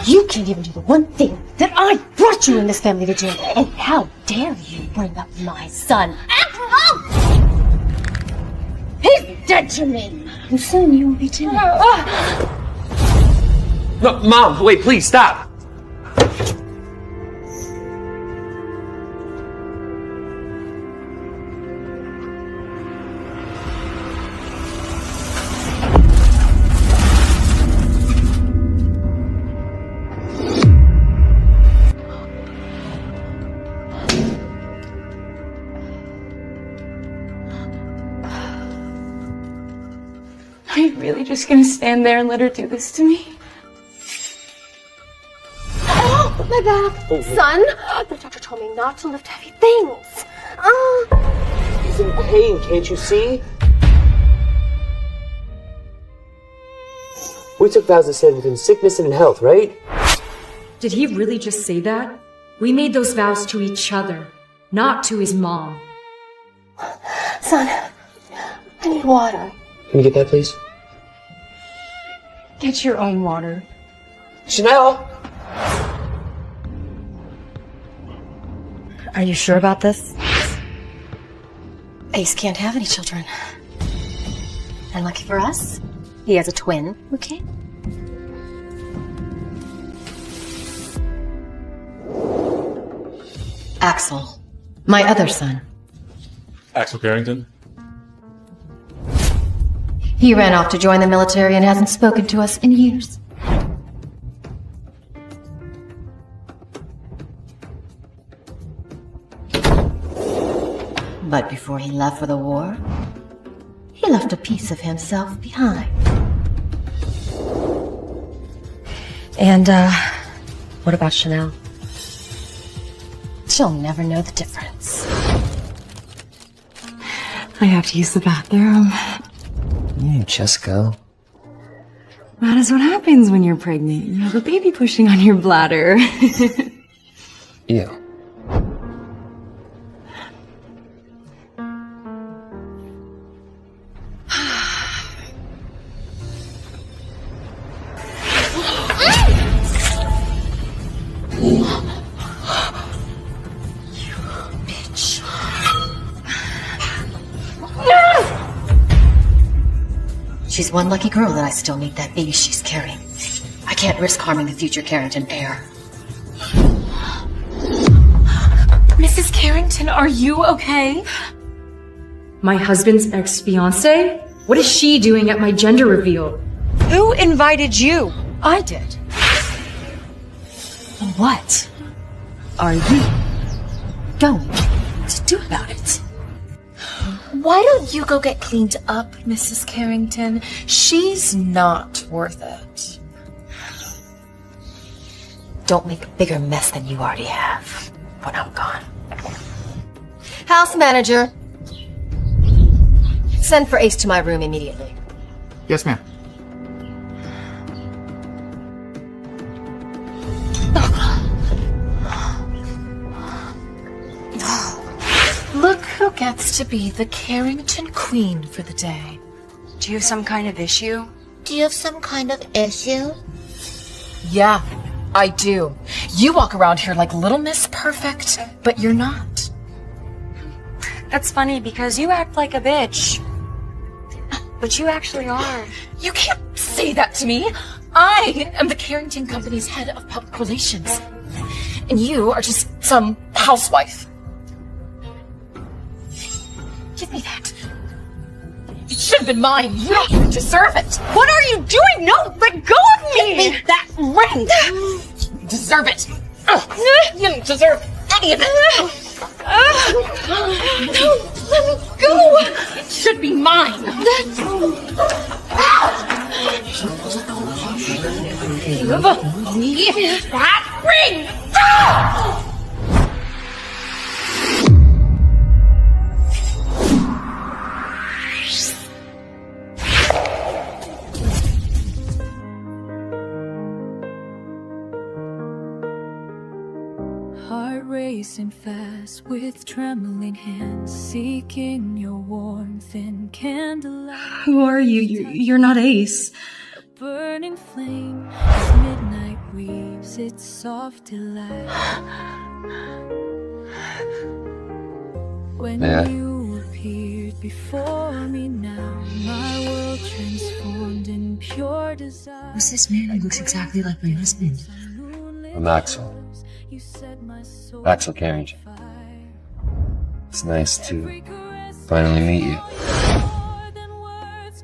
You can't even do the one thing that I brought you in this family to do. And how dare you bring up my son? He's dead to me. And soon you will be too. No, Mom, wait, please, stop. Are you really just gonna stand there and let her do this to me? Oh, my back. Son, the doctor told me not to lift heavy things. He's in pain, can't you see? We took vows to stand with him in sickness and in health, right? Did he really just say that? We made those vows to each other, not to his mom. Son, I need water. Can you get that, please? Get your own water. Chanel! Are you sure about this? Ace can't have any children. And lucky for us, he has a twin, okay? Axel, my other son. Axel Carrington? He ran off to join the military and hasn't spoken to us in years. But before he left for the war, he left a piece of himself behind. And, what about Chanel? She'll never know the difference. I have to use the bathroom. You just go. That is what happens when you're pregnant. You have a baby pushing on your bladder. Ew. She's one lucky girl that I still need that baby she's carrying. I can't risk harming the future Carrington heir. Mrs. Carrington, are you okay? My husband's ex-fiancée? What is she doing at my gender reveal? Who invited you? I did. What are you going to do about it? Why don't you go get cleaned up, Mrs. Carrington? She's not worth it. Don't make a bigger mess than you already have when I'm gone. House manager, send for Ace to my room immediately. Yes, ma'am. Look who gets to be the Carrington queen for the day. Do you have some kind of issue? Do you have some kind of issue? Yeah, I do. You walk around here like Little Miss Perfect, but you're not. That's funny because you act like a bitch. But you actually are. You can't say that to me. I am the Carrington Company's head of public relations. And you are just some housewife. Give me that. It should have been mine. You don't even deserve it. What are you doing? No, let go of me! Give me that ring. You deserve it. You don't deserve any of it. No, let me go! It should be mine. Give me that ring. Heart racing fast with trembling hands, seeking your warmth in candlelight. Who are you? You're not Ace. burning flame as midnight weaves its soft delight. When you appeared before me now, my world transformed in pure desire. Who's this man who looks exactly like my husband? I'm Axel. Axel Carrington. It's nice to finally meet you.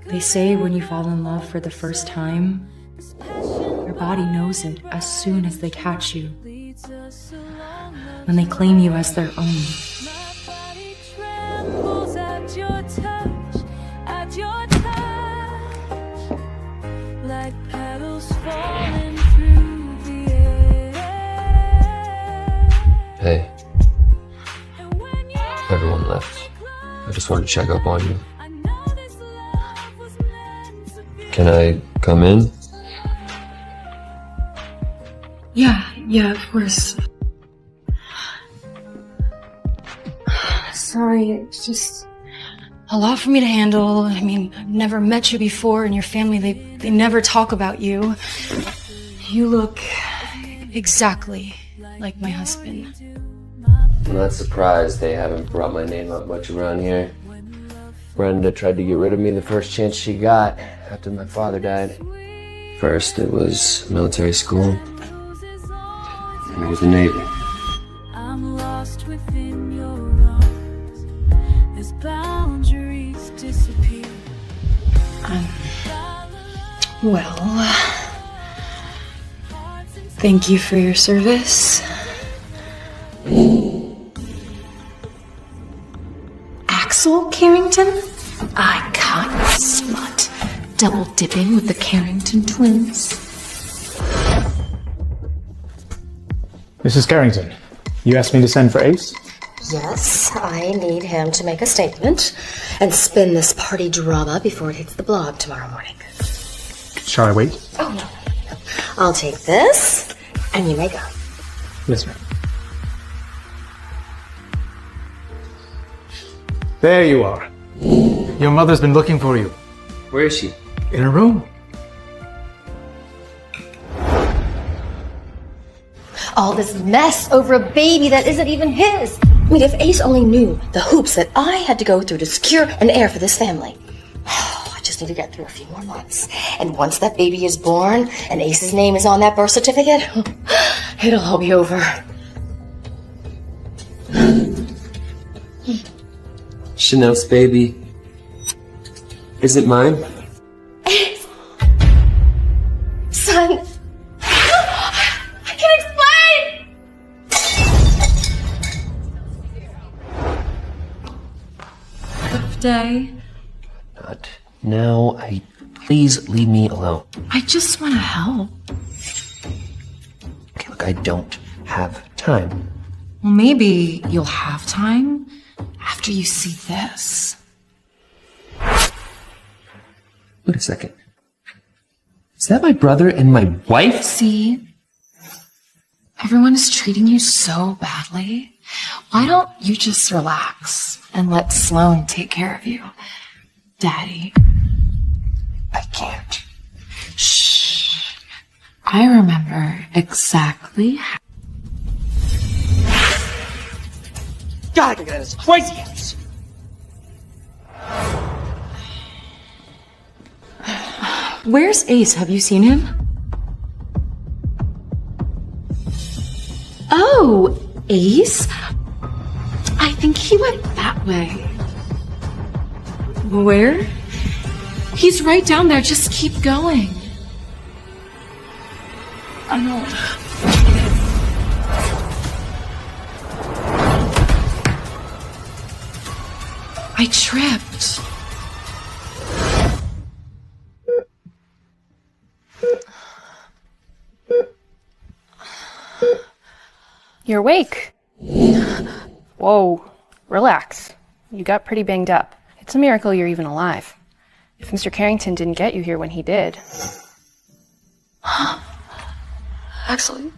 They say when you fall in love for the first time, your body knows it as soon as they catch you. When they claim you as their own. Like petals falling through the air. Hey. Everyone left. I just wanted to check up on you. Can I come in? Yeah, of course. Sorry, it's just a lot for me to handle. I mean, I've never met you before, and your family, they never talk about you. You look exactly like my husband. I'm not surprised they haven't brought my name up much around here. Brenda tried to get rid of me the first chance she got after my father died. First, it was military school, and it was the Navy. I'm lost within your arms as boundaries disappear. Well, thank you for your service. Axel Carrington? I caught you, smut. Double dipping with the Carrington twins. Mrs. Carrington, you asked me to send for Ace? Yes, I need him to make a statement and spin this party drama before it hits the blog tomorrow morning. Shall I wait? Oh, no. I'll take this, and you may go. Yes, ma'am. There you are. Your mother's been looking for you. Where is she? In her room. All this mess over a baby that isn't even his. I mean, if Ace only knew the hoops that I had to go through to secure an heir for this family. I just need to get through a few more months. And once that baby is born and Ace's name is on that birth certificate, it'll all be over. Chanel's baby. Is it mine? Ace! Son! I can't explain! Birthday. Not now. Please leave me alone. I just want to help. Okay, look, I don't have time. Well, maybe you'll have time after you see this. Wait a second. Is that my brother and my wife? See? Everyone is treating you so badly. Why don't you just relax and let Sloan take care of you? Daddy. I can't. Shh. I remember exactly how. God, look at this crazy house. Where's Ace? Have you seen him? Oh, Ace? I think he went that way. Where? He's right down there. Just keep going. I know. I tripped. You're awake. Whoa, relax. You got pretty banged up. It's a miracle you're even alive. If Mr. Carrington didn't get you here when he did. Actually,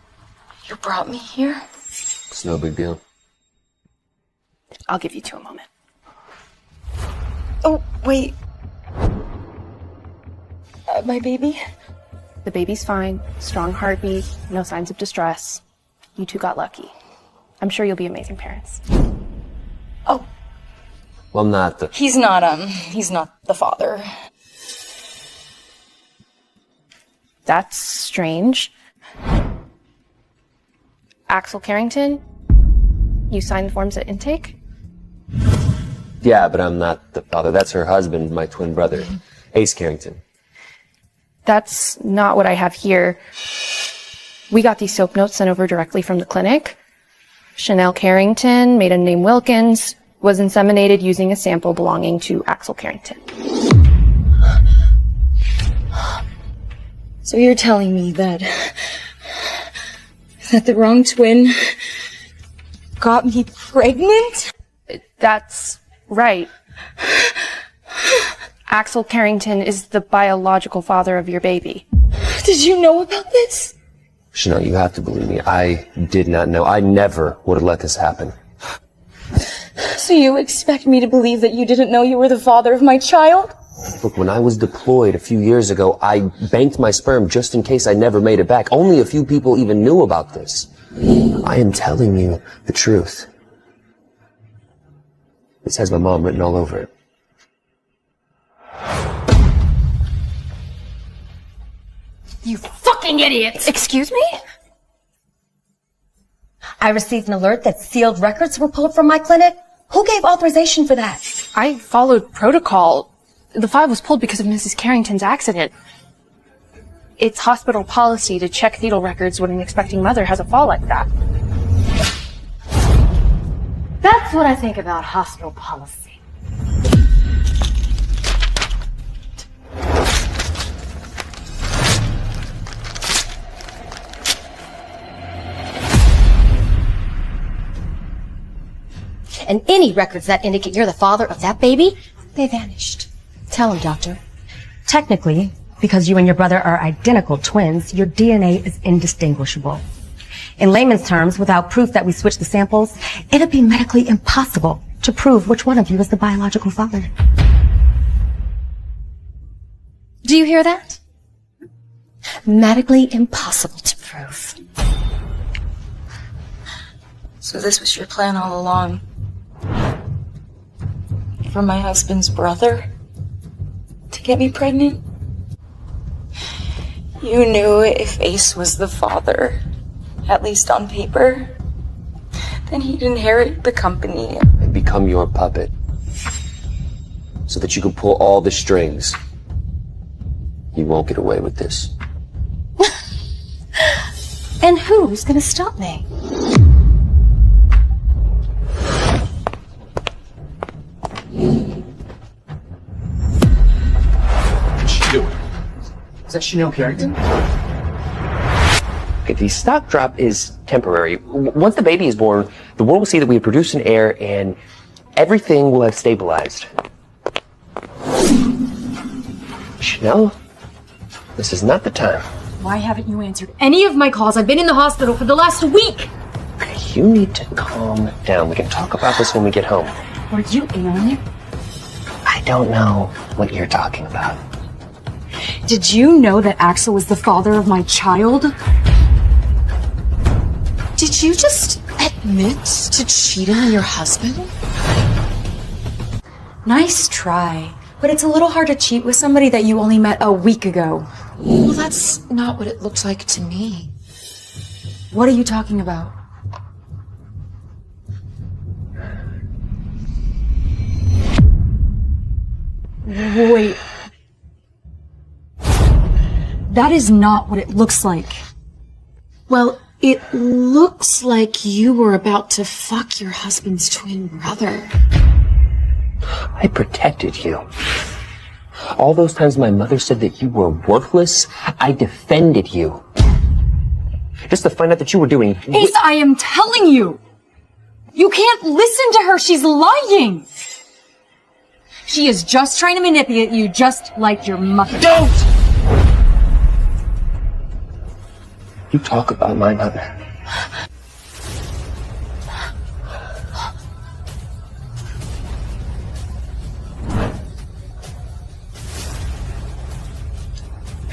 you brought me here? It's no big deal. I'll give you two a moment. Oh, wait. My baby? The baby's fine. Strong heartbeat. No signs of distress. You two got lucky. I'm sure you'll be amazing parents. Oh. Well, I'm not the... He's not the father. That's strange. Axel Carrington? You signed the forms at intake? Yeah, but I'm not the father. That's her husband, my twin brother, Ace Carrington. That's not what I have here. We got these soap notes sent over directly from the clinic. Chanel Carrington, maiden name Wilkins, was inseminated using a sample belonging to Axel Carrington. So you're telling me that the wrong twin got me pregnant? That's right. Axel Carrington is the biological father of your baby. Did you know about this? Chanel, you have to believe me. I did not know. I never would have let this happen. So you expect me to believe that you didn't know you were the father of my child? Look, when I was deployed a few years ago, I banked my sperm just in case I never made it back. Only a few people even knew about this. I am telling you the truth. This has my mom written all over it. You fucking idiots! Excuse me? I received an alert that sealed records were pulled from my clinic. Who gave authorization for that? I followed protocol. The file was pulled because of Mrs. Carrington's accident. It's hospital policy to check fetal records when an expecting mother has a fall like that. That's what I think about hospital policy. And any records that indicate you're the father of that baby, they vanished. Tell him, doctor. Technically, because you and your brother are identical twins, your DNA is indistinguishable. In layman's terms, without proof that we switched the samples, it'd be medically impossible to prove which one of you is the biological father. Do you hear that? Medically impossible to prove. So this was your plan all along? For my husband's brother? To get me pregnant? You knew if Ace was the father, at least on paper, then he'd inherit the company. And become your puppet. So that you can pull all the strings. You won't get away with this. And who's gonna stop me? What's she doing? Is that Chanel Carrington? Okay, the stock drop is temporary. Once the baby is born, the world will see that we have produced an heir and everything will have stabilized. Chanel, this is not the time. Why haven't you answered any of my calls? I've been in the hospital for the last week. You need to calm down. We can talk about this when we get home. Are you alien? I don't know what you're talking about. Did you know that Axel was the father of my child? Did you just admit to cheating on your husband? Nice try, but it's a little hard to cheat with somebody that you only met a week ago. Well, that's not what it looks like to me. What are you talking about? Wait. That is not what it looks like. Well, it looks like you were about to fuck your husband's twin brother. I protected you. All those times my mother said that you were worthless, I defended you. Just to find out that you were doing... Ace, I am telling you! You can't listen to her, she's lying! She is just trying to manipulate you, just like your mother. Don't! You talk about my mother.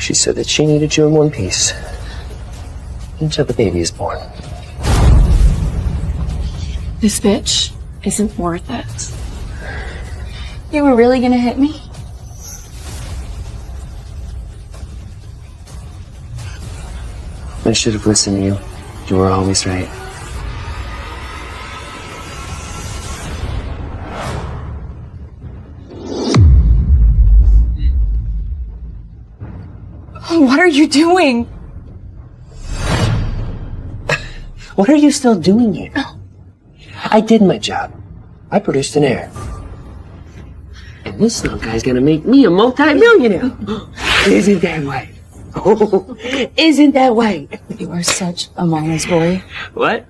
She said that she needed you in one piece until the baby is born. This bitch isn't worth it. You were really gonna hit me? I should have listened to you. You were always right. What are you doing? What are you still doing here? I did my job. I produced an heir. And this little guy's gonna make me a multi-millionaire. Isn't that right? Oh, isn't that right? You are such a mama's boy. What?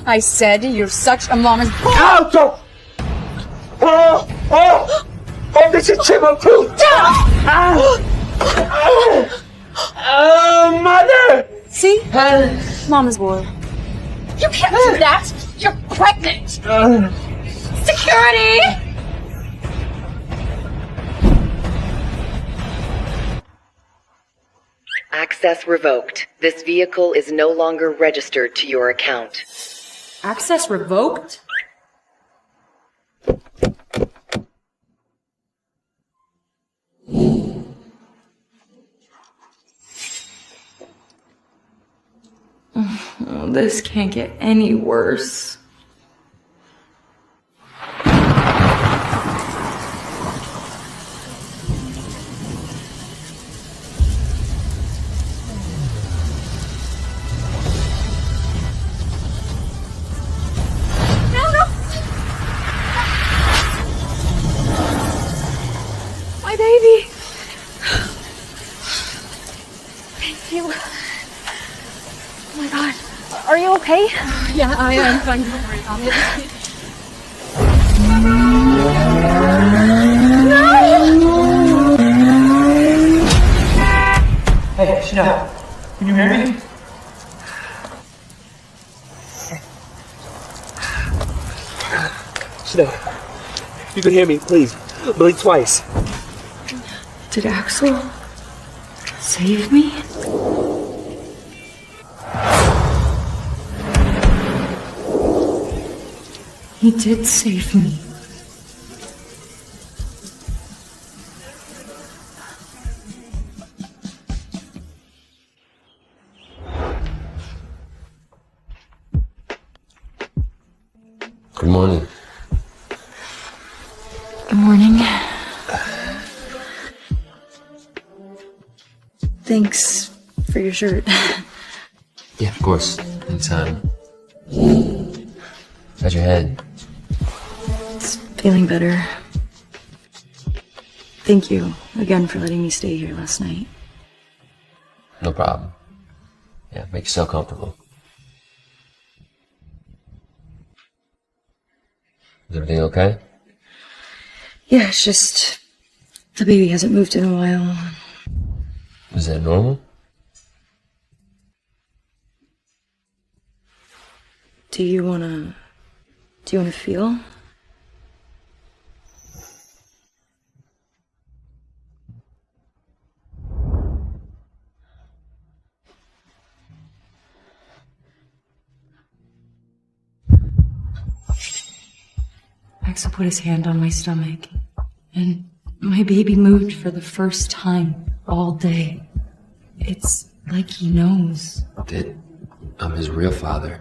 I said you're such a mama's boy. Ouch! Oh, this is triple proof. Mother! See? Mama's boy. You can't do that! You're pregnant! Security! Access revoked. This vehicle is no longer registered to your account. Access revoked? Oh, this can't get any worse. My baby! Thank you. Oh my god. Are you okay? Yeah, I am fine. Don't worry about it. Hey, Chanel. Can you hear me? Chanel, you can hear me, please. Blink twice. Did Axel save me? He did save me. Good morning. Good morning. Thanks for your shirt. Yeah, of course. Anytime. How's your head? It's feeling better. Thank you again for letting me stay here last night. No problem. Yeah, make yourself comfortable. Is everything okay? Yeah, it's just the baby hasn't moved in a while. Is that normal? Do you wanna feel? Axel put his hand on my stomach, and my baby moved for the first time all day. It's like he knows. I'm his real father.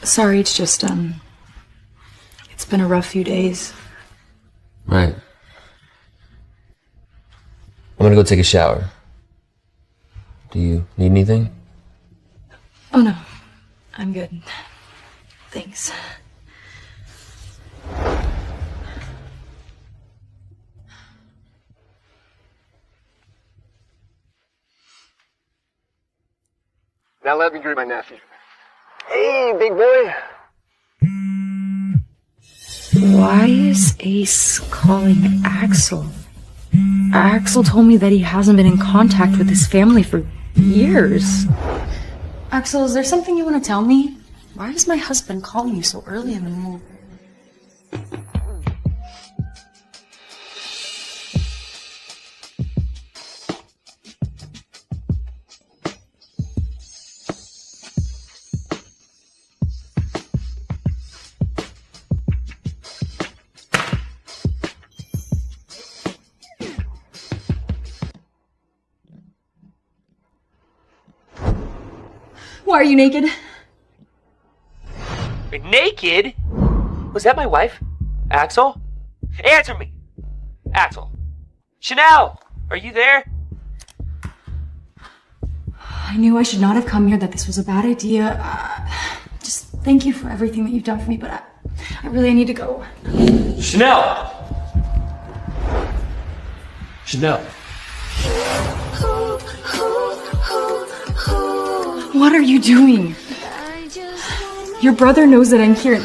Sorry, it's just, it's been a rough few days. Right. I'm gonna go take a shower. Do you need anything? Oh no, I'm good. Thanks. Now let me greet my nephew. Hey, big boy. Why is Ace calling Axel? Axel told me that he hasn't been in contact with his family for years. Axel, is there something you want to tell me? Why is my husband calling you so early in the morning? Why are you naked? Naked? Was that my wife? Axel? Answer me! Axel. Chanel! Are you there? I knew I should not have come here, that this was a bad idea. Just thank you for everything that you've done for me, but I really need to go. Chanel! Chanel. What are you doing? Your brother knows that I'm here.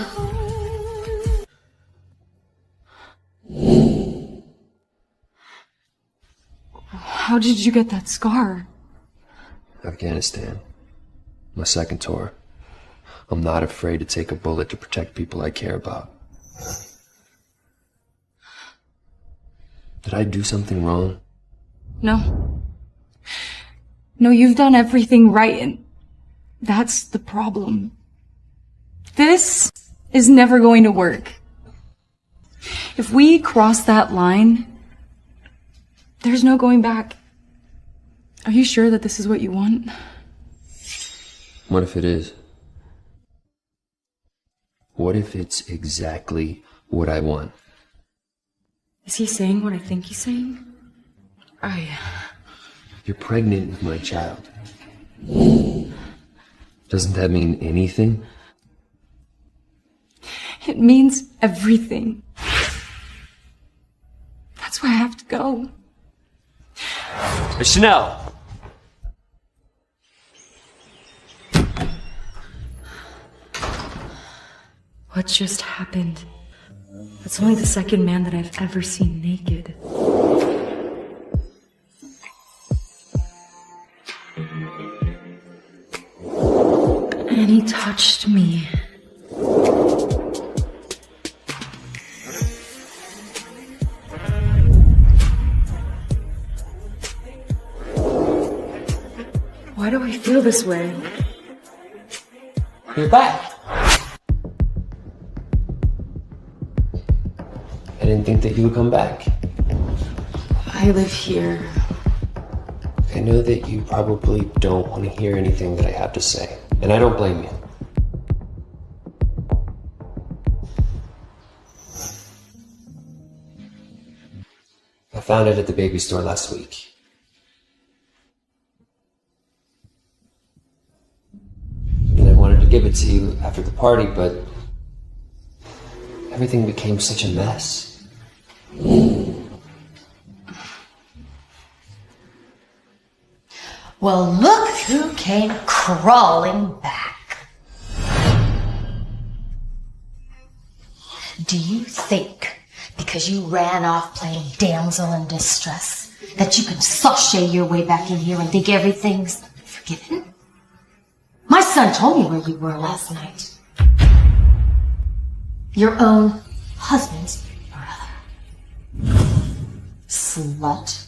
How did you get that scar? Afghanistan. My second tour. I'm not afraid to take a bullet to protect people I care about. Did I do something wrong? No. No, you've done everything right, and that's the problem. This is never going to work. If we cross that line, there's no going back. Are you sure that this is what you want? What if it is? What if it's exactly what I want? Is he saying what I think he's saying? You're pregnant with my child. Doesn't that mean anything? It means everything. That's why I have to go. Chanel! What just happened? That's only the second man that I've ever seen naked. And he touched me. Why do I feel this way? You're back. I didn't think that you would come back. I live here. I know that you probably don't want to hear anything that I have to say, and I don't blame you. I found it at the baby store last week. And I wanted to give it to you after the party, but everything became such a mess. Well, look who came crawling back. Do you think, because you ran off playing damsel in distress, that you can sashay your way back in here and think everything's forgiven? My son told me where you were last night. Your own husband's brother. Slut.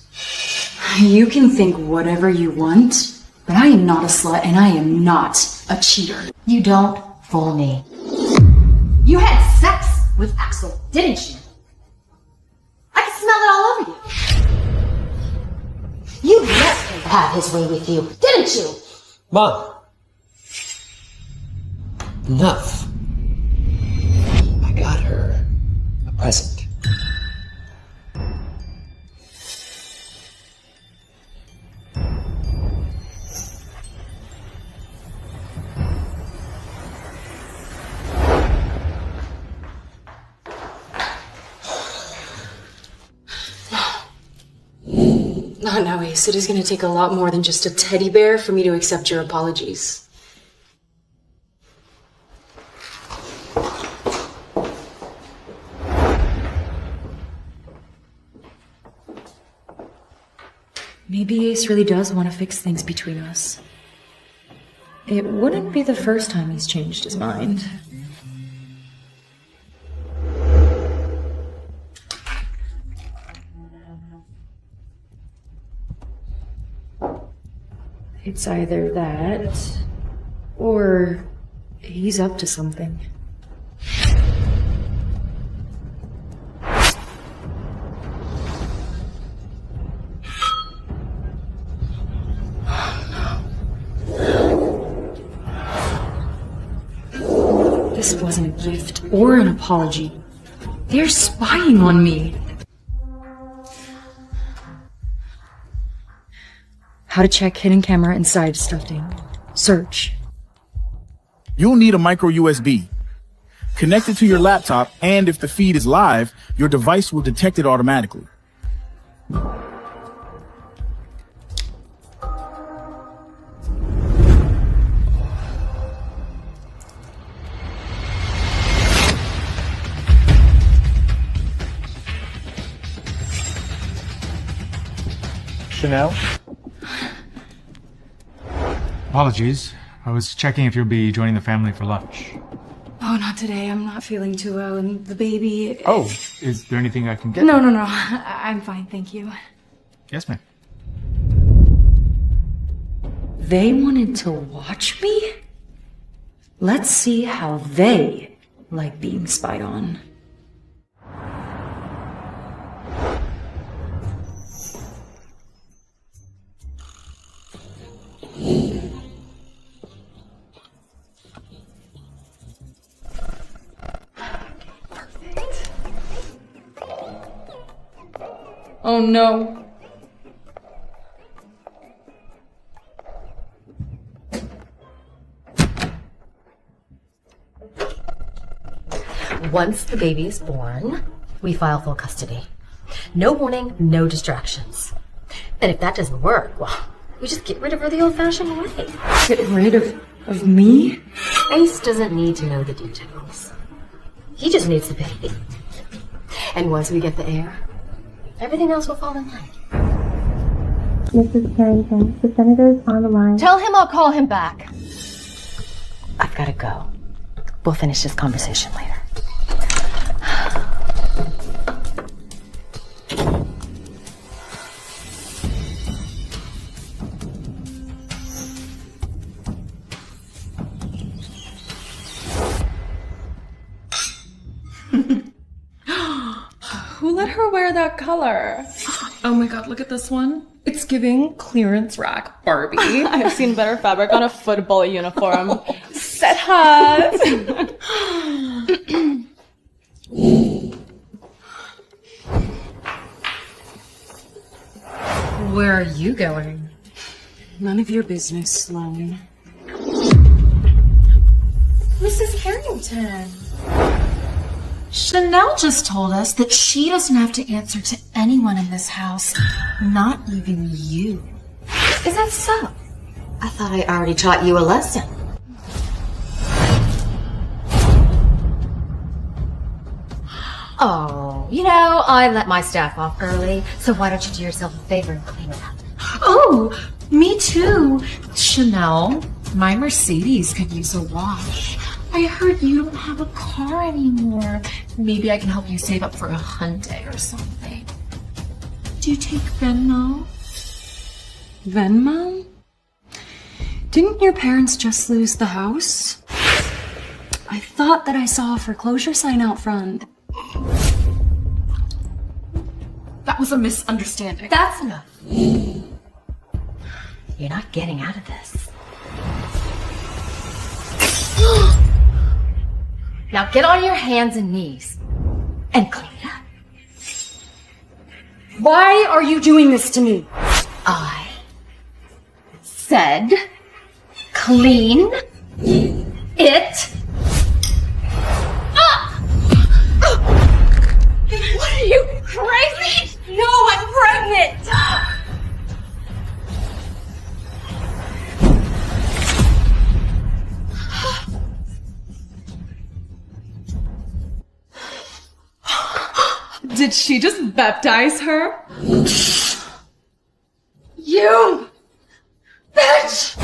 You can think whatever you want, but I am not a slut and I am not a cheater. You don't fool me. You had sex with Axel, didn't you? I can smell it all over you. You let him have his way with you, didn't you? Mom! Enough. I got her a present. Not now, Ace. It is going to take a lot more than just a teddy bear for me to accept your apologies. Maybe Ace really does want to fix things between us. It wouldn't be the first time he's changed his mind. It's either that, or he's up to something. This wasn't a gift or an apology. They're spying on me. How to check hidden camera inside stuffing. Search. You'll need a micro USB. Connect it to your laptop, and if the feed is live, your device will detect it automatically. Chanel? Apologies. I was checking if you'll be joining the family for lunch. Oh, not today. I'm not feeling too well, and the baby... Oh, is there anything I can get? No. I'm fine, thank you. Yes, ma'am. They wanted to watch me? Let's see how they like being spied on. Oh no. Once the baby is born, we file full custody. No warning, no distractions. And if that doesn't work, well, we just get rid of her the old-fashioned way. Get rid of me? Ace doesn't need to know the details. He just needs the baby. And once we get the heir, everything else will fall in line. Mrs. Carrington, the senator's on the line. Tell him I'll call him back. I've got to go. We'll finish this conversation later. Who let her wear that color? Oh my god, look at this one. It's giving clearance rack Barbie. I've seen better fabric on a football uniform. Set hat! Where are you going? None of your business, Sloane. Mrs. Carrington. Chanel just told us that she doesn't have to answer to anyone in this house, not even you. Is that so? I thought I already taught you a lesson. Oh, you know, I let my staff off early, so why don't you do yourself a favor and clean it up? Oh, me too. Chanel, my Mercedes could use a wash. I heard you don't have a car anymore. Maybe I can help you save up for a Hyundai or something. Do you take Venmo? Venmo? Didn't your parents just lose the house? I thought that I saw a foreclosure sign out front. That was a misunderstanding. That's enough. You're not getting out of this. Now get on your hands and knees and clean it up. Why are you doing this to me? I said clean it up. What are you, crazy? No, I'm pregnant. Did she just baptize her? You bitch!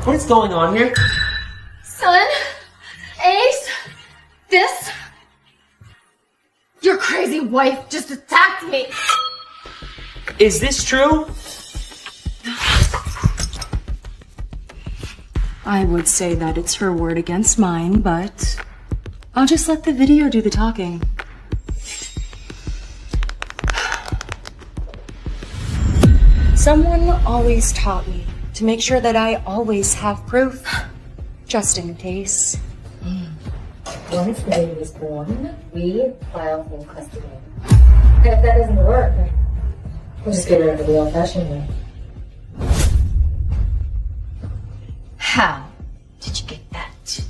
What is going on here? Son, Ace, this, your crazy wife just attacked me. Is this true? I would say that it's her word against mine, but I'll just let the video do the talking. Someone always taught me to make sure that I always have proof, just in case. Once the baby is born, we file for custody. And if that doesn't work, we'll just get rid of it the old-fashioned way. How did you get that?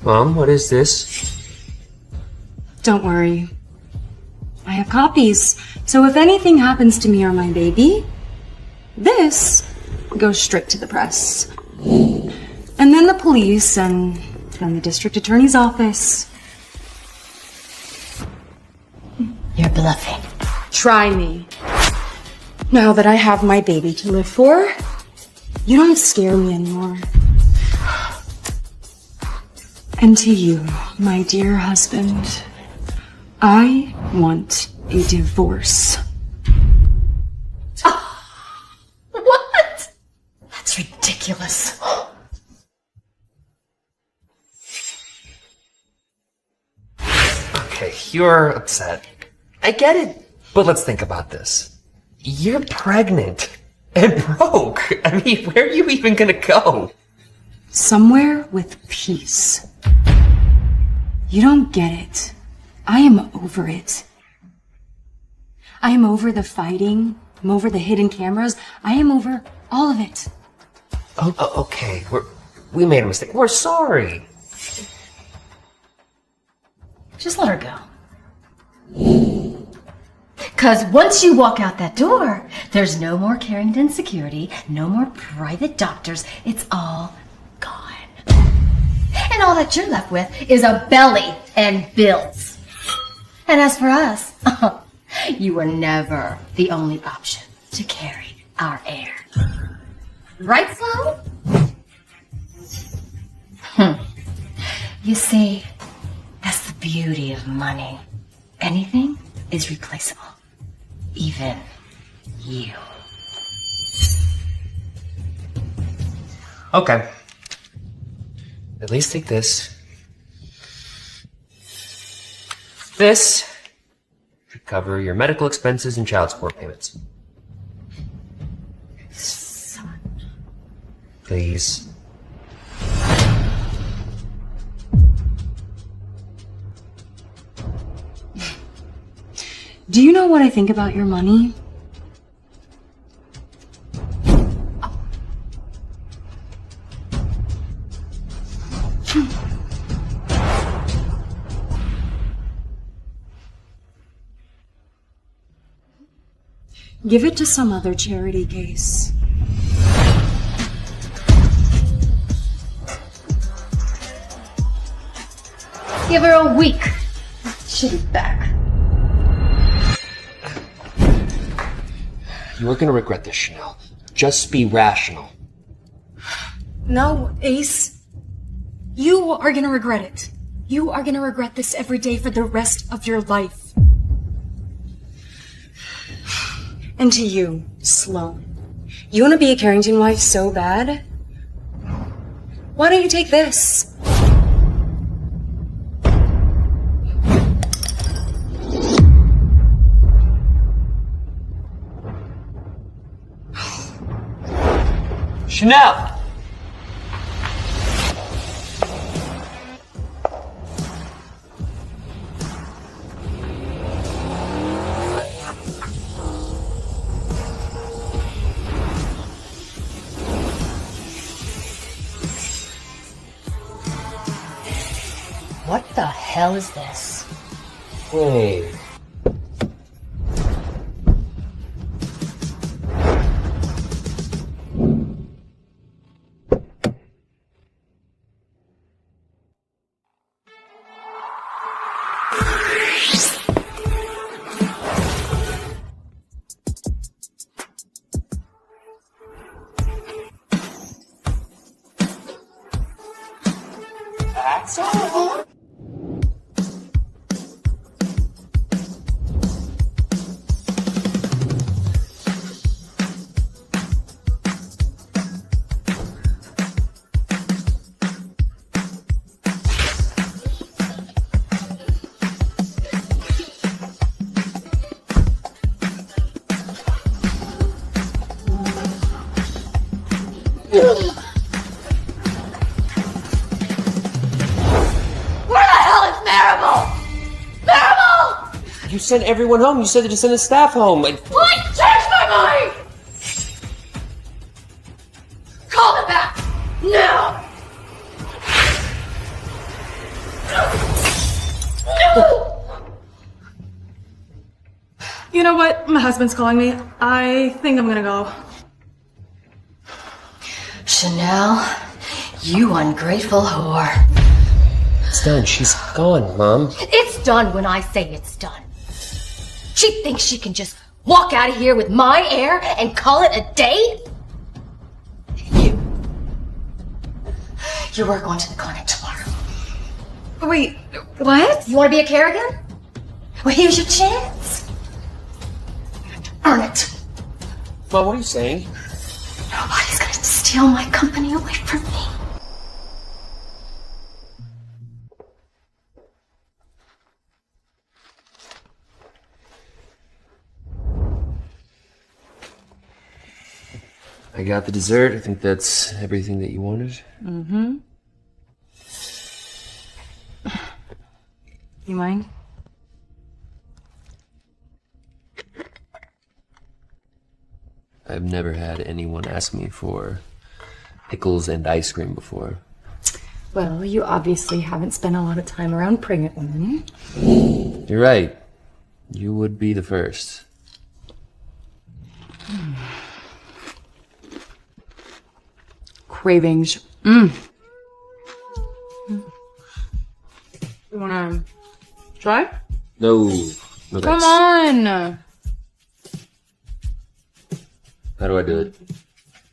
Mom, what is this? Don't worry. I have copies, so if anything happens to me or my baby, this goes straight to the press. And then the police, and then the district attorney's office. You're bluffing. Try me. Now that I have my baby to live for, you don't scare me anymore. And to you, my dear husband, I want a divorce. What? That's ridiculous. Okay, you're upset. I get it. But let's think about this. You're pregnant and broke. I mean, where are you even gonna go? Somewhere with peace. You don't get it. I am over it. I am over the fighting. I'm over the hidden cameras. I am over all of it. Okay, we made a mistake. We're sorry. Just let her go. Because once you walk out that door, there's no more Carrington security, no more private doctors. It's all gone. And all that you're left with is a belly and bills. And as for us, you were never the only option to carry our heir. Right, Flo? You see, that's the beauty of money. Anything is replaceable. Even you. Okay. At least take this. This should cover your medical expenses and child support payments. Son. Please. Do you know what I think about your money? Give it to some other charity case. Give her a week. She'll be back. You're gonna regret this, Chanel. Just be rational. No, Ace. You are gonna regret it. You are gonna regret this every day for the rest of your life. And to you, Sloan. You wanna be a Carrington wife so bad? Why don't you take this? Chanel! What the hell is this? Wait. That's all. You sent everyone home. You said to send the staff home. I changed my mind! Call them back! Now! No! You know what? My husband's calling me. I think I'm gonna go. Chanel, you ungrateful whore. It's done. She's gone, Mom. It's done when I say it's done. She thinks she can just walk out of here with my heir and call it a day? You are going to the clinic tomorrow. Wait, what? You want to be a Kerrigan? Well, here's your chance. Earn it. Mom, what are you saying? Nobody's going to steal my company away from me. I got the dessert. I think that's everything that you wanted. Mm-hmm. You mind? I've never had anyone ask me for pickles and ice cream before. Well, you obviously haven't spent a lot of time around pregnant women. You're right. You would be the first. Cravings. You wanna try? No. No Come thanks. on! How do I do it?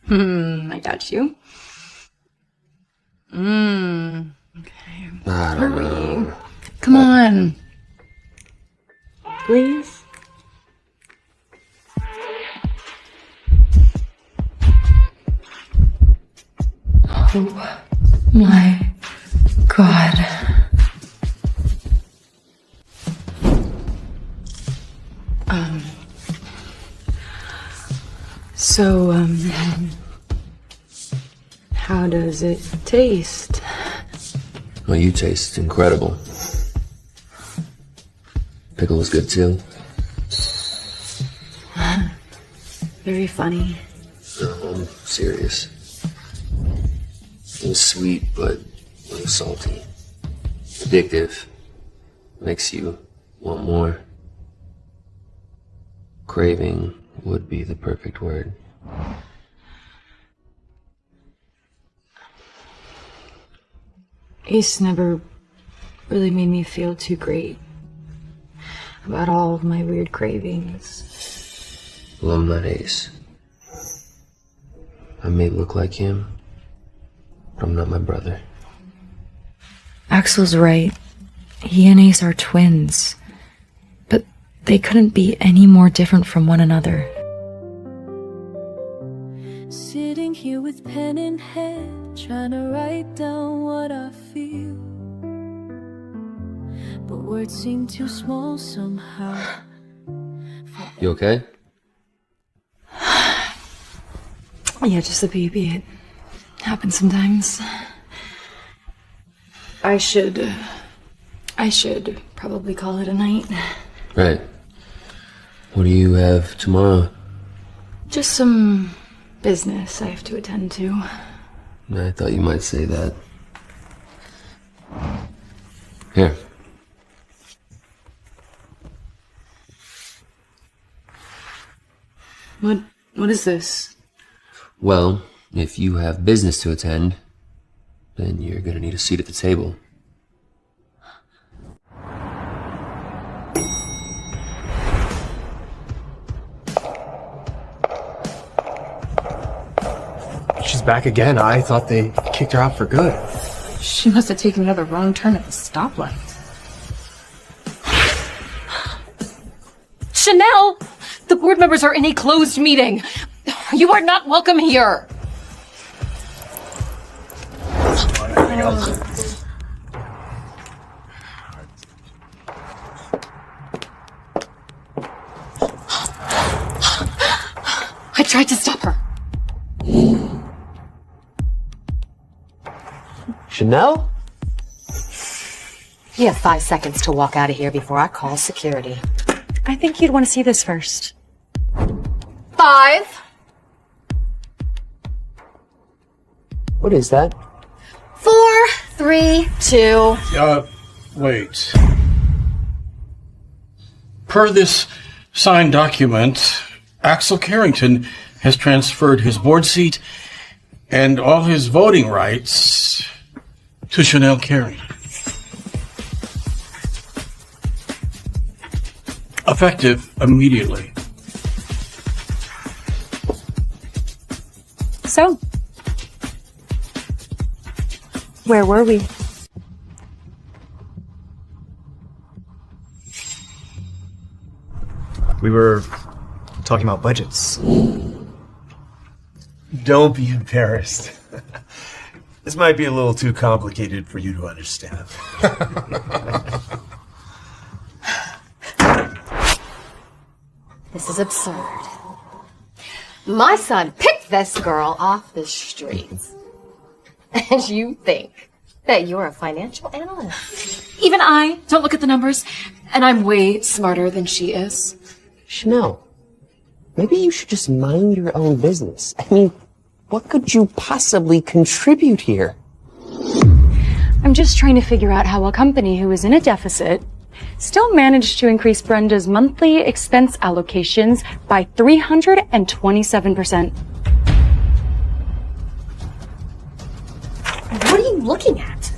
I got you. Okay. I don't know. Come on. Please? Oh my God. So, how does it taste? Well, you taste incredible. Pickle was good too. Very funny. No, I'm serious. It was sweet, but it was salty. Addictive. Makes you want more. Craving would be the perfect word. Ace never really made me feel too great about all of my weird cravings. Well, I'm not Ace. I may look like him, but I'm not my brother. Axel's right. He and Ace are twins. But they couldn't be any more different from one another. Sitting here with pen in hand, trying to write down what I feel, but words seem too small somehow. You okay? Yeah, just a baby. It happens sometimes. I should probably call it a night. Right. What do you have tomorrow? Just some business I have to attend to. I thought you might say that. Here. What is this? Well, if you have business to attend, then you're gonna need a seat at the table. She's back again. I thought they kicked her out for good. She must have taken another wrong turn at the stoplight. Chanel! The board members are in a closed meeting. You are not welcome here. I tried to stop her. Chanel? You have 5 seconds to walk out of here before I call security. I think you'd want to see this first. 5. What is that? 4, 3, 2. Wait. Per this signed document, Axel Carrington has transferred his board seat and all his voting rights to Chanel Carrington. Effective immediately. So, where were we? We were talking about budgets. Don't be embarrassed. This might be a little too complicated for you to understand. This is absurd. My son picked this girl off the streets. And you think that you're a financial analyst. Even I don't look at the numbers, and I'm way smarter than she is. Chanel, maybe you should just mind your own business. I mean, what could you possibly contribute here? I'm just trying to figure out how a company who is in a deficit still managed to increase Brenda's monthly expense allocations by 327%. What are you looking at?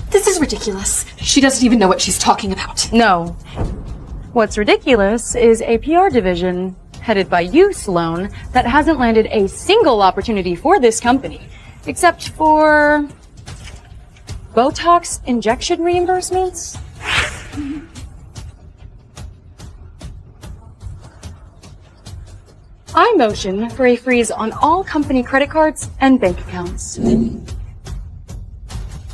This is ridiculous. She doesn't even know what she's talking about. No. What's ridiculous is a PR division headed by you, Sloan, that hasn't landed a single opportunity for this company, except for Botox injection reimbursements. I motion for a freeze on all company credit cards and bank accounts.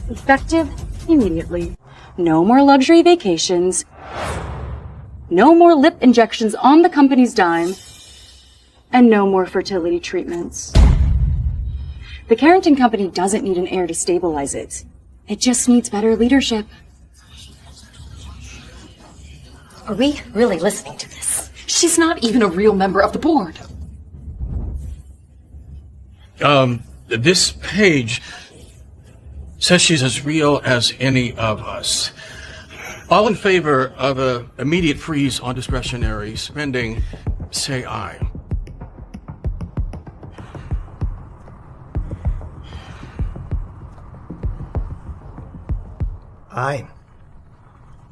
Effective immediately. No more luxury vacations. No more lip injections on the company's dime. And no more fertility treatments. The Carrington Company doesn't need an heir to stabilize it. It just needs better leadership. Are we really listening to this? She's not even a real member of the board. This page says she's as real as any of us. All in favor of an immediate freeze on discretionary spending, say aye. Aye.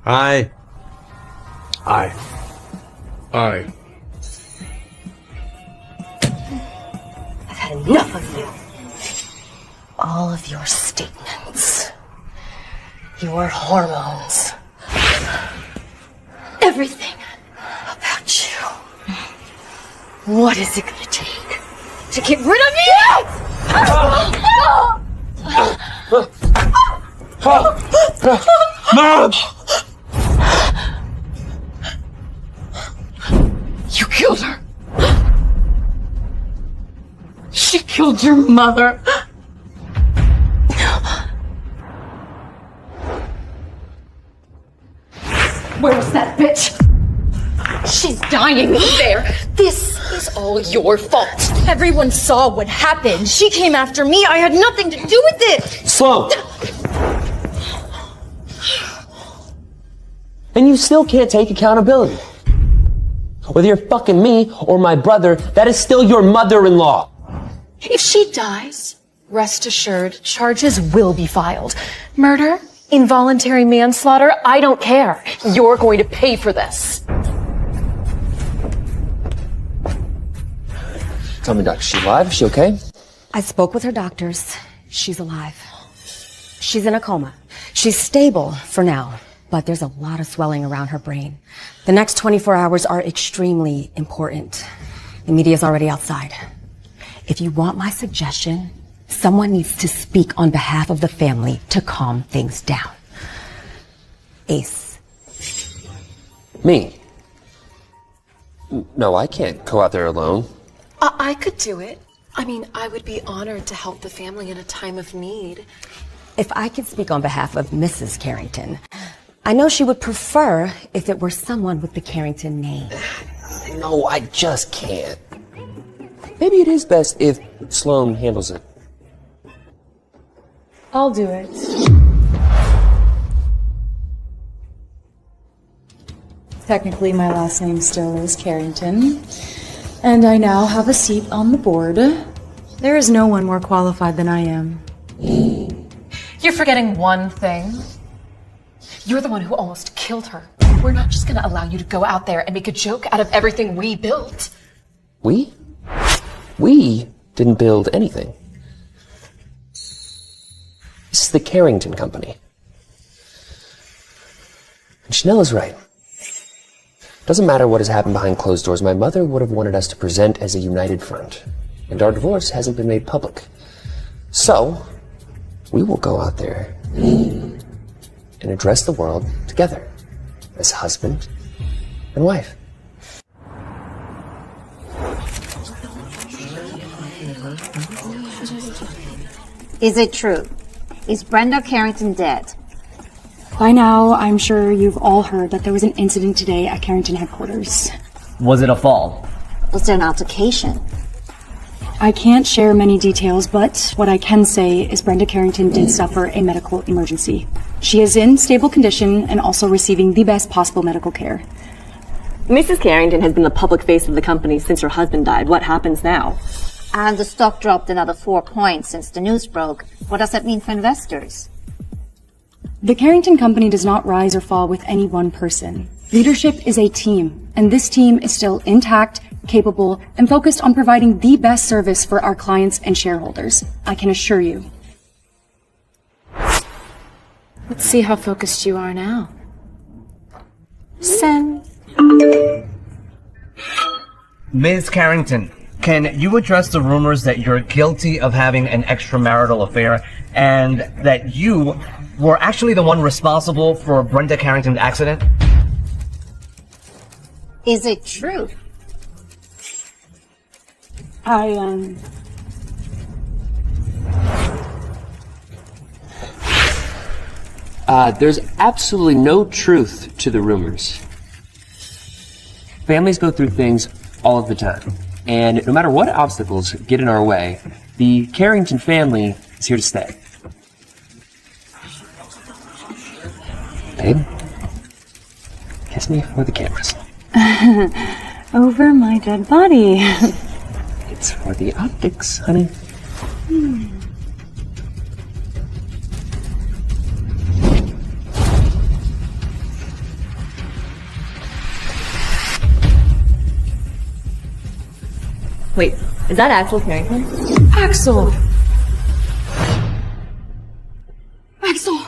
Aye. Aye. Aye. I've had enough of you. All of your statements. Your hormones. Everything about you. What is it gonna take to get rid of me? Mom! You killed her. She killed your mother. Where's that bitch? She's dying there. This is all your fault. Everyone saw what happened. She came after me. I had nothing to do with it. Slow. And you still can't take accountability. Whether you're fucking me or my brother, that is still your mother-in-law. If she dies, rest assured, charges will be filed. Murder, involuntary manslaughter, I don't care. You're going to pay for this. Tell me, Doc, is she alive? Is she okay? I spoke with her doctors. She's alive. She's in a coma. She's stable for now, but there's a lot of swelling around her brain. The next 24 hours are extremely important. The media's already outside. If you want my suggestion, someone needs to speak on behalf of the family to calm things down. Ace. Me? No, I can't go out there alone. I could do it. I mean, I would be honored to help the family in a time of need. If I could speak on behalf of Mrs. Carrington, I know she would prefer if it were someone with the Carrington name. No, I just can't. Maybe it is best if Sloane handles it. I'll do it. Technically, my last name still is Carrington, and I now have a seat on the board. There is no one more qualified than I am. You're forgetting one thing. You're the one who almost killed her. We're not just gonna allow you to go out there and make a joke out of everything we built. We? We didn't build anything. This is the Carrington Company. And Chanel is right. Doesn't matter what has happened behind closed doors, my mother would have wanted us to present as a united front. And our divorce hasn't been made public. So, we will go out there and address the world together as husband and wife. Is it true? Is Brenda Carrington dead? By now, I'm sure you've all heard that there was an incident today at Carrington headquarters. Was it a fall? Was there an altercation? I can't share many details, but what I can say is Brenda Carrington did suffer a medical emergency. She is in stable condition and also receiving the best possible medical care. Mrs. Carrington has been the public face of the company since her husband died. What happens now? And the stock dropped another 4 points since the news broke. What does that mean for investors? The Carrington Company does not rise or fall with any one person. Leadership is a team, and this team is still intact, capable, and focused on providing the best service for our clients and shareholders. I can assure you. Let's see how focused you are now. Send. Ms. Carrington, can you address the rumors that you're guilty of having an extramarital affair and that you were actually the one responsible for Brenda Carrington's accident? Is it true? There's absolutely no truth to the rumors. Families go through things all of the time. And no matter what obstacles get in our way, the Carrington family is here to stay. Babe, kiss me for the cameras. Over my dead body. It's for the optics, honey. Wait, is that Axel Carrington? Axel! Axel!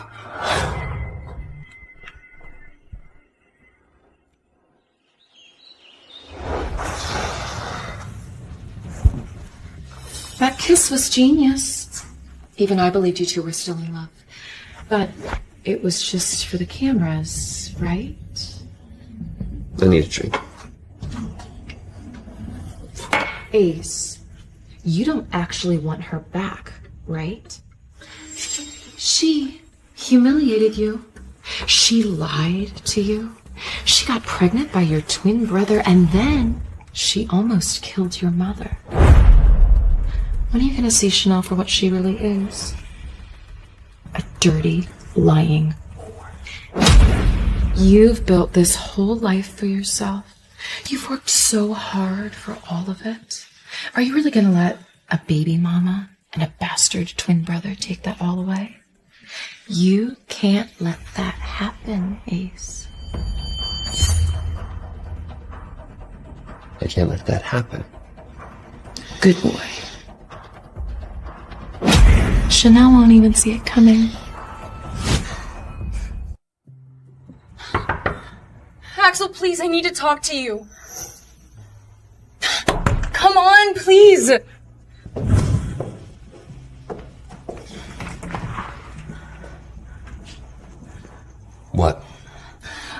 That kiss was genius. Even I believed you two were still in love. But it was just for the cameras, right? I need a drink. Ace, you don't actually want her back, right? She humiliated you. She lied to you. She got pregnant by your twin brother, and then she almost killed your mother. When are you gonna see Chanel for what she really is? A dirty, lying whore. You've built this whole life for yourself. You've worked so hard for all of it. Are you really gonna let a baby mama and a bastard twin brother take that all away? You can't let that happen, Ace. I can't let that happen. Good boy. Chanel won't even see it coming. Axel, please, I need to talk to you. Come on, please. What?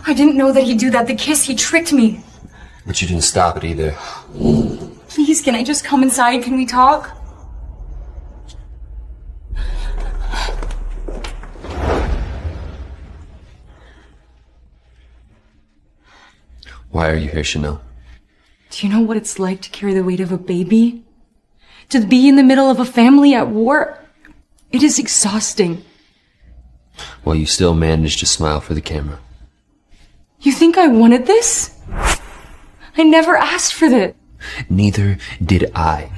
I didn't know that he'd do that. The kiss, he tricked me. But you didn't stop it either. Please, can I just come inside? Can we talk? Why are you here, Chanel? Do you know what it's like to carry the weight of a baby? To be in the middle of a family at war? It is exhausting. Well, you still managed to smile for the camera. You think I wanted this? I never asked for this. Neither did I.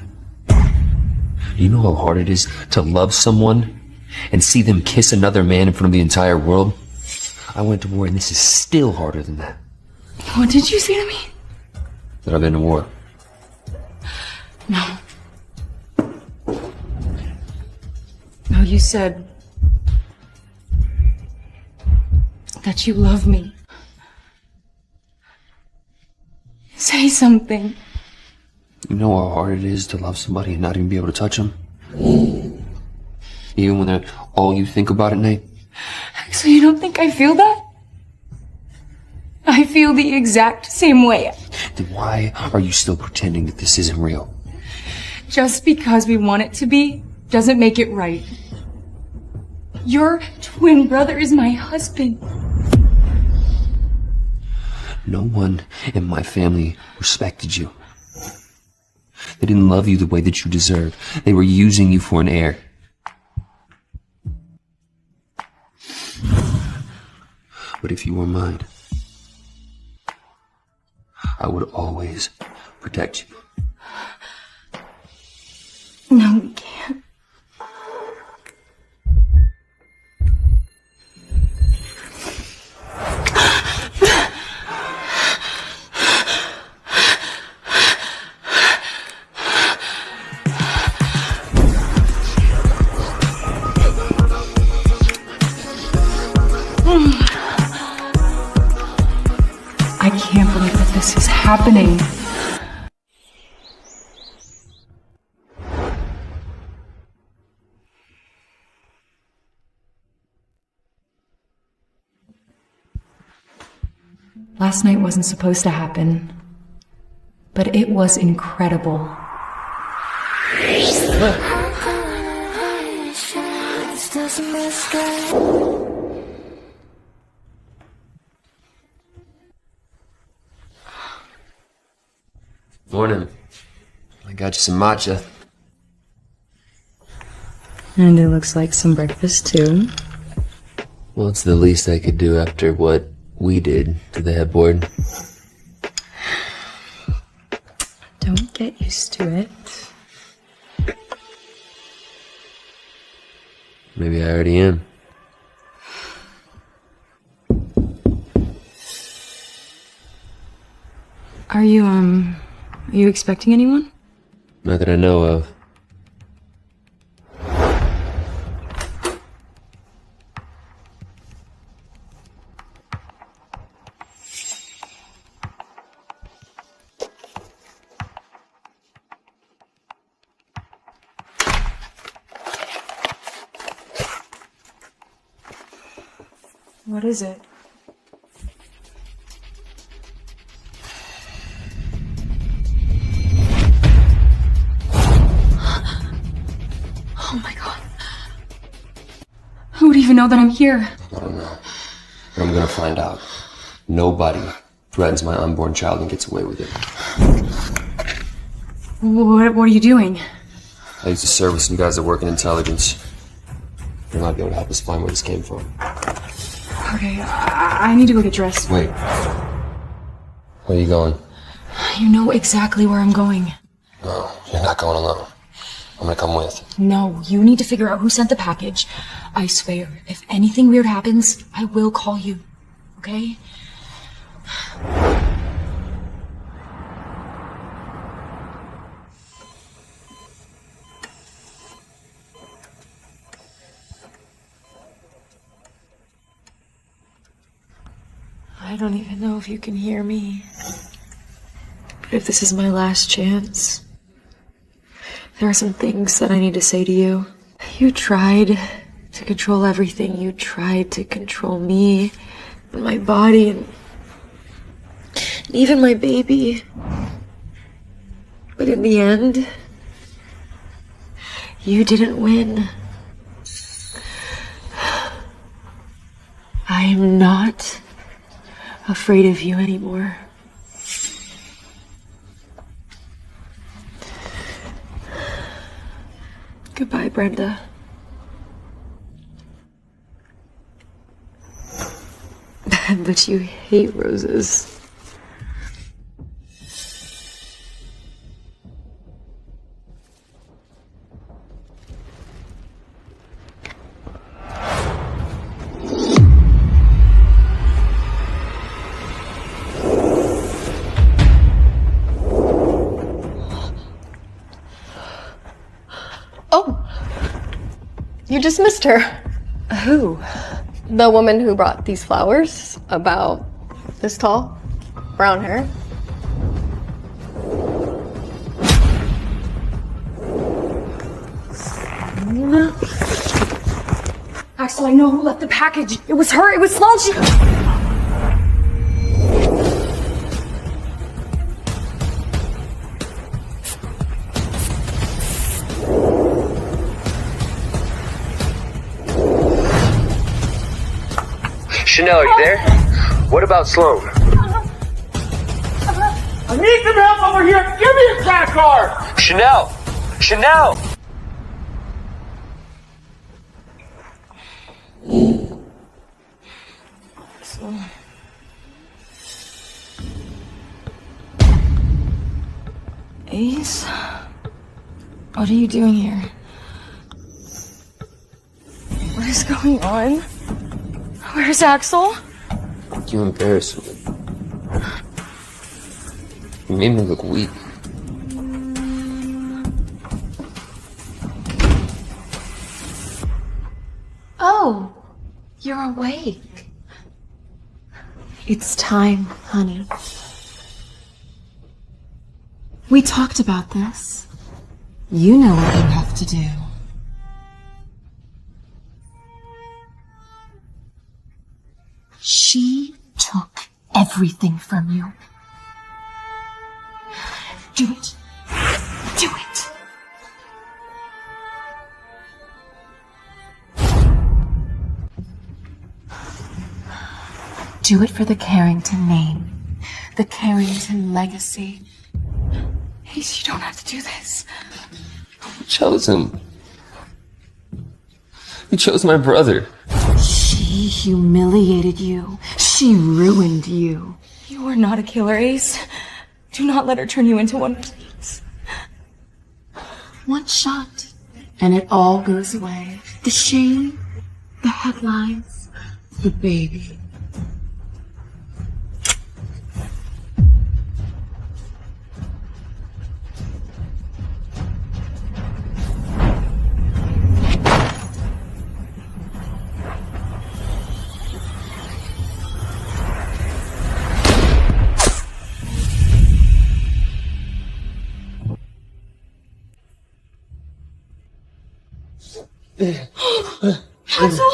You know how hard it is to love someone and see them kiss another man in front of the entire world? I went to war and this is still harder than that. What did you say to me? That I've been to war. No. No, you said that you love me. Say something. You know how hard it is to love somebody and not even be able to touch them? Even when they're all you think about at night? So you don't think I feel that? I feel the exact same way. Then why are you still pretending that this isn't real? Just because we want it to be doesn't make it right. Your twin brother is my husband. No one in my family respected you. They didn't love you the way that you deserve. They were using you for an heir. But if you were mine, I would always protect you. No, we can't. I can't believe that this is happening. Last night wasn't supposed to happen, but it was incredible. Morning. I got you some matcha. And it looks like some breakfast too. Well, it's the least I could do after what we did to the headboard. Don't get used to it. Maybe I already am. Are you expecting anyone? Not that I know of. What is it? Oh my god. Who would even know that I'm here? I don't know. But I'm gonna find out. Nobody threatens my unborn child and gets away with it. What are you doing? I used to service some guys that work in intelligence. They might be able to help us find where this came from. Okay, I need to go get dressed. Wait. Where are you going? You know exactly where I'm going. No, you're not going alone. I'm gonna come with. No, you need to figure out who sent the package. I swear, if anything weird happens, I will call you. Okay? I don't even know if you can hear me. But if this is my last chance, there are some things that I need to say to you. You tried to control everything. You tried to control me and my body and even my baby. But in the end, you didn't win. I am not afraid of you anymore. Goodbye, Brenda. But you hate roses. Oh, you just missed her. Who? The woman who brought these flowers, about this tall, brown hair. Axel, I know who left the package. It was her. It was Sloan. She... Chanel, are you there? What about Sloan? I need some help over here! Give me a crack card! Chanel! Chanel! Ace? What are you doing here? What is going on? Where's Axel? You embarrassed me. You made me look weak. Oh, you're awake. It's time, honey. We talked about this. You know what you have to do. She took everything from you. Do it. Do it. Do it for the Carrington name, the Carrington legacy. Ace, you don't have to do this. You chose him. You chose my brother. She humiliated you. She ruined you. You are not a killer, Ace. Do not let her turn you into one, please. One shot, and it all goes away. The shame, the headlines, the baby. Axel!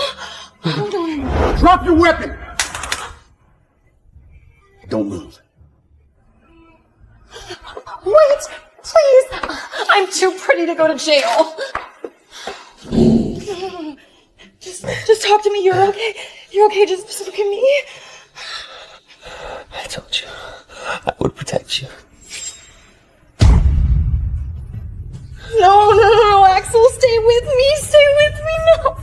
Hold on. Drop your weapon! Don't move. Wait! Please! I'm too pretty to go to jail. Just talk to me. You're okay. You're okay. Just look at me. I told you. I would protect you. No, Axel, stay with me. Stay with me. No.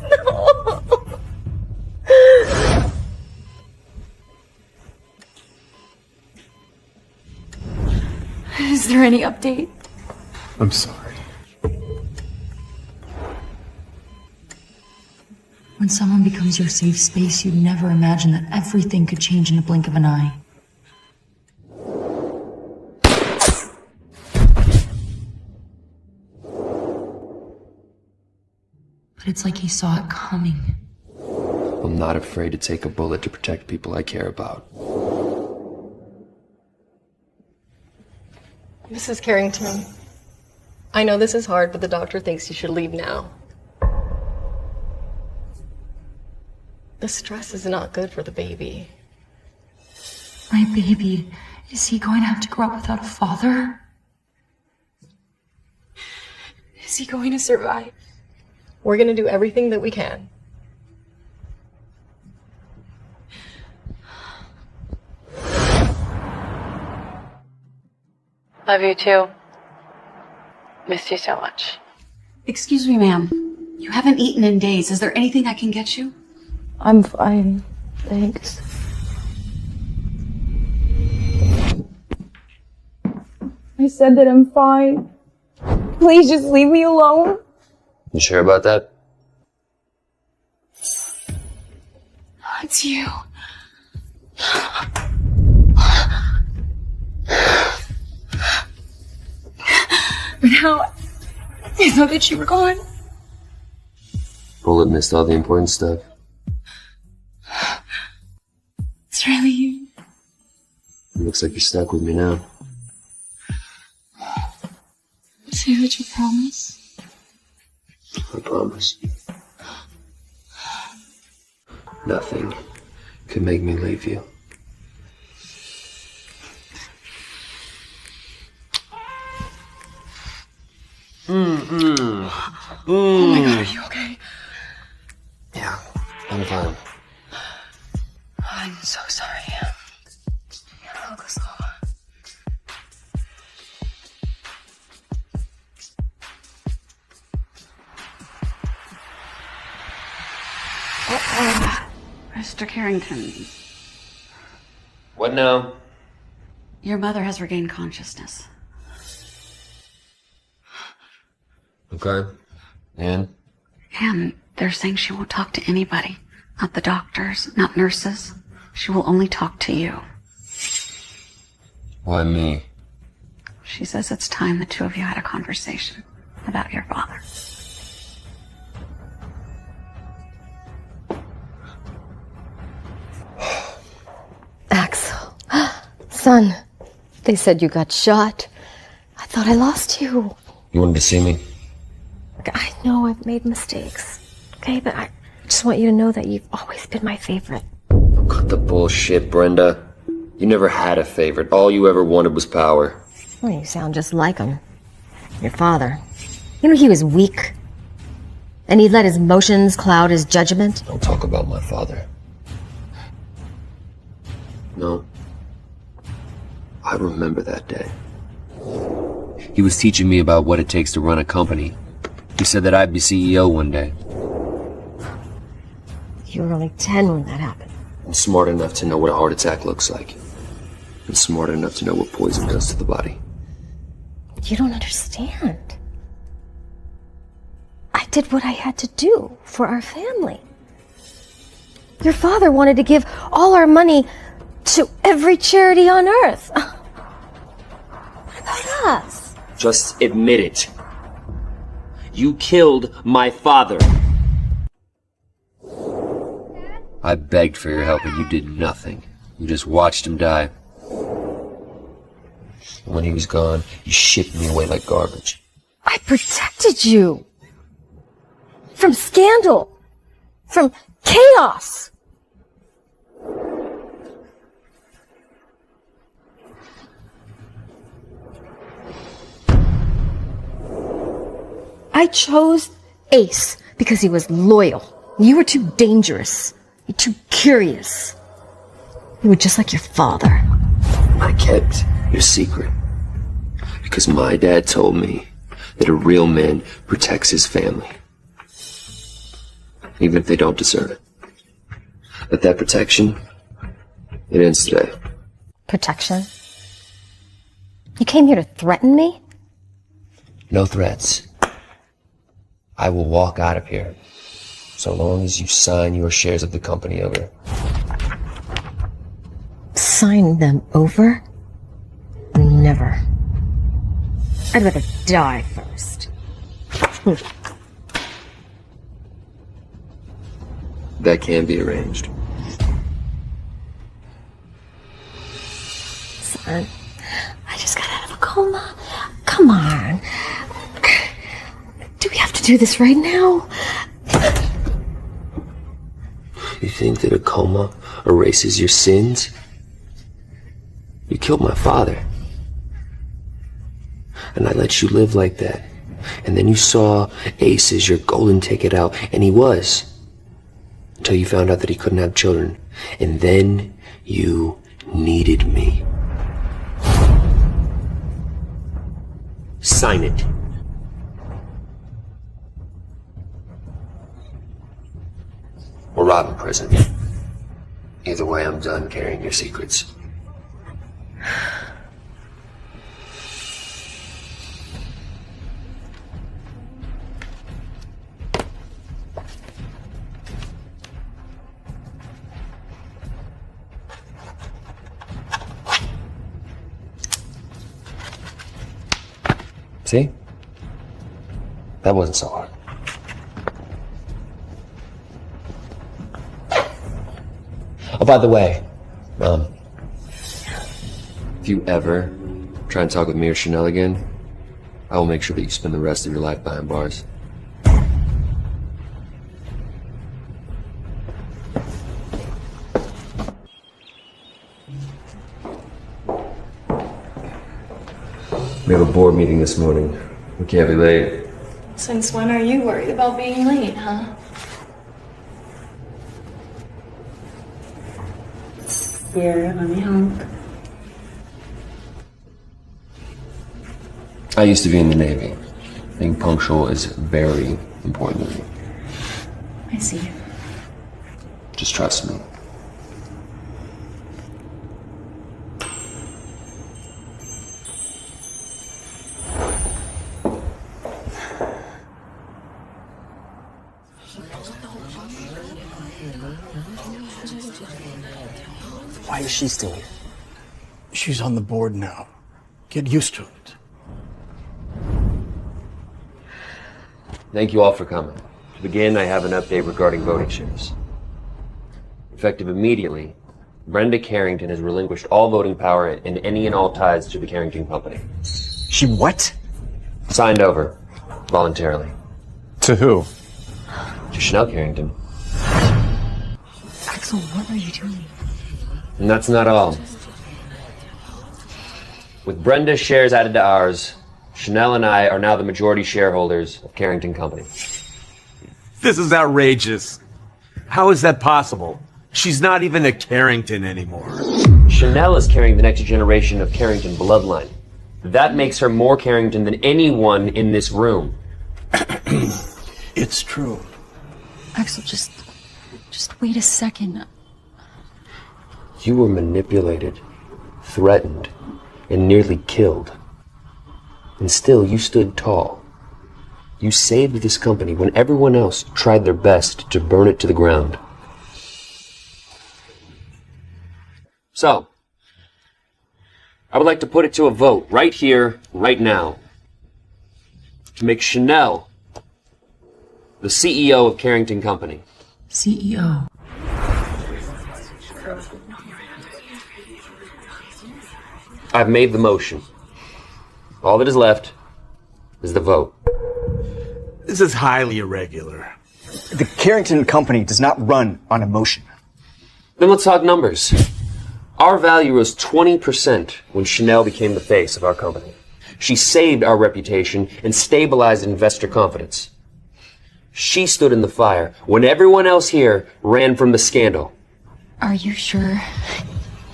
Is there any update? I'm sorry. When someone becomes your safe space, you'd never imagine that everything could change in a blink of an eye. But it's like he saw it coming. I'm not afraid to take a bullet to protect people I care about. Mrs. Carrington, I know this is hard, but the doctor thinks you should leave now. The stress is not good for the baby. My baby, is he going to have to grow up without a father? Is he going to survive? We're going to do everything that we can. Love you too. Missed you so much. Excuse me, ma'am. You haven't eaten in days. Is there anything I can get you? I'm fine, thanks. I said that I'm fine. Please just leave me alone. You sure about that? It's you. But how? I know that you were gone. Bullet missed all the important stuff. It's really you. It looks like you're stuck with me now. Say that you promise. I promise. Nothing could make me leave you. Oh my god, are you okay? Yeah, I'm fine. I'm so sorry. I'll go slow. Mr. Carrington, What now? your mother has regained consciousness. Okay. And? And they're saying she won't talk to anybody. Not the doctors, not nurses. She will only talk to you. Why me? She says it's time the two of you had a conversation about your father. Axel. Son, they said you got shot. I thought I lost you. You wanted to see me? I know I've made mistakes. Okay, but I just want you to know that you've always been my favorite. Cut the bullshit, Brenda. You never had a favorite. All you ever wanted was power. Well, you sound just like him. Your father. You know, he was weak. And he let his emotions cloud his judgment. Don't talk about my father. No. I remember that day. He was teaching me about what it takes to run a company. He said that I'd be CEO one day. You were only 10 when that happened. I'm smart enough to know what a heart attack looks like. I'm smart enough to know what poison does to the body. You don't understand. I did what I had to do for our family. Your father wanted to give all our money to every charity on earth. What about us? Just admit it. You killed my father. I begged for your help and you did nothing. You just watched him die. When he was gone, you shipped me away like garbage. I protected you. From scandal. From chaos. I chose Ace because he was loyal. You were too dangerous. You're too curious. You were just like your father. I kept your secret because my dad told me that a real man protects his family, even if they don't deserve it. But that protection, it ends today. Protection? You came here to threaten me? No threats. I will walk out of here so long as you sign your shares of the company over. Sign them over? Never. I'd rather die first. That can be arranged. Son, I just got out of a coma. come on. Do we have to do this right now? You think that a coma erases your sins? You killed my father. And I let you live like that. And then you saw Ace as your golden ticket out, and he was. Until you found out that he couldn't have children. And then you needed me. Sign it. Or rob in prison. Either way, I'm done carrying your secrets. See? That wasn't so hard. Oh, by the way, if you ever try and talk with me or Chanel again, I will make sure that you spend the rest of your life behind bars. We have a board meeting this morning. We can't be late. Since when are you worried about being late, huh? Here, let me help. I used to be in the Navy. Being punctual is very important to me. I see. Just trust me. Why is she still here? She's on the board now. Get used to it. Thank you all for coming. To begin, I have an update regarding voting shares. Effective immediately, Brenda Carrington has relinquished all voting power and any and all ties to the Carrington Company. She what? Signed over. Voluntarily. To who? To Chanel Carrington. Axel, what are you doing? And that's not all. With Brenda's shares added to ours, Chanel and I are now the majority shareholders of Carrington Company. This is outrageous. How is that possible? She's not even a Carrington anymore. Chanel is carrying the next generation of Carrington bloodline. That makes her more Carrington than anyone in this room. It's true. Axel, just wait a second. You were manipulated, threatened, and nearly killed. And still, you stood tall. You saved this company when everyone else tried their best to burn it to the ground. So, I would like to put it to a vote right here, right now, to make Chanel the CEO of Carrington Company. CEO. I've made the motion. All that is left is the vote. This is highly irregular. The Carrington Company does not run on emotion. Then let's talk numbers. Our value rose 20% when Chanel became the face of our company. She saved our reputation and stabilized investor confidence. She stood in the fire when everyone else here ran from the scandal. Are you sure?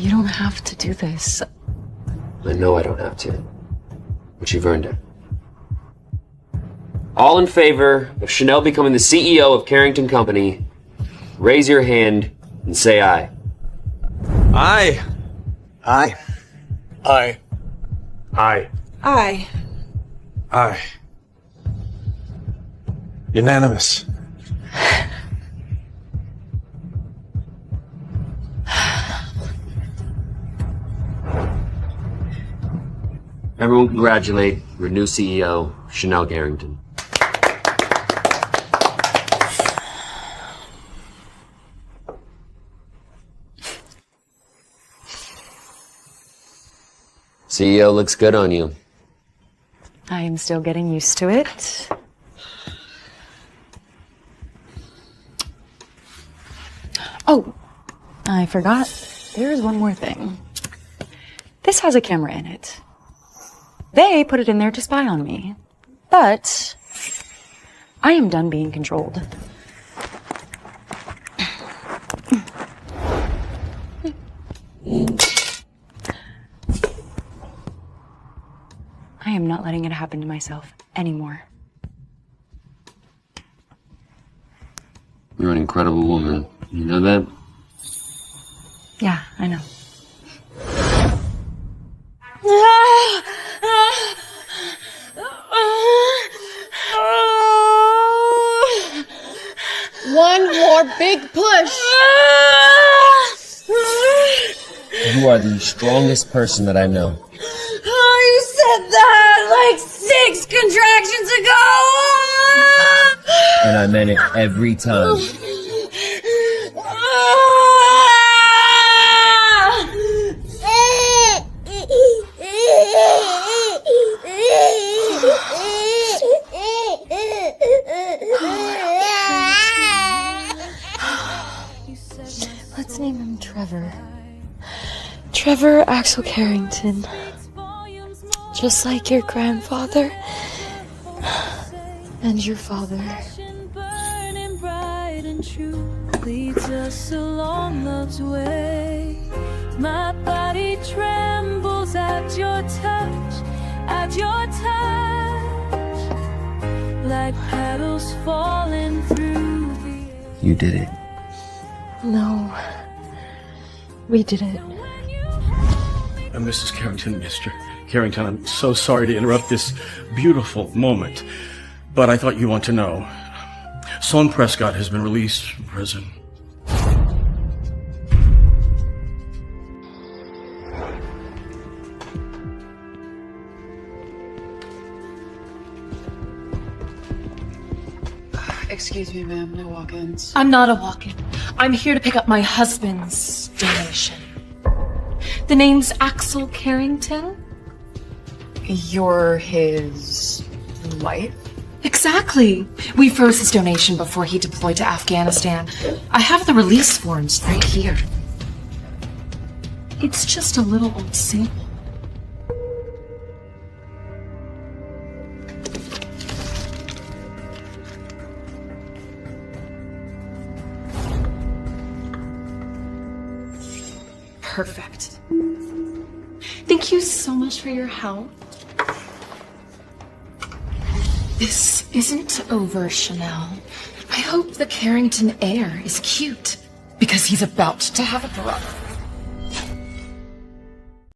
You don't have to do this. I know I don't have to, but you've earned it. All in favor of Chanel becoming the CEO of Carrington Company, raise your hand and say aye. Aye. Aye. Aye. Aye. Aye. Aye. Unanimous. Everyone congratulate your new CEO, Chanel Carrington. CEO looks good on you. I'm still getting used to it. Oh, I forgot. There's one more thing. This has a camera in it. They put it in there to spy on me. But I am done being controlled. I am not letting it happen to myself anymore. You're an incredible woman. You know that? Yeah, I know. One more big push. You are the strongest person that I know. Oh, you said that like 6 contractions ago! And I meant it every time. Let's name him Trevor. Trevor Axel Carrington. Just like your grandfather and your father. Leads us along love's way. My body trembles at your touch, like petals falling through the air. You did it. No, we didn't. Mrs. Carrington, Mr. Carrington, I'm so sorry to interrupt this beautiful moment, but I thought you want to know. Sloan Prescott has been released from prison. Excuse me, ma'am, no walk-ins. I'm not a walk-in. I'm here to pick up my husband's donation. The name's Axel Carrington. You're his wife? Exactly. We froze his donation before he deployed to Afghanistan. I have the release forms right here. It's just a little old sample. Perfect. Thank you so much for your help. This isn't over, Chanel. I hope the Carrington heir is cute, because he's about to have a brother.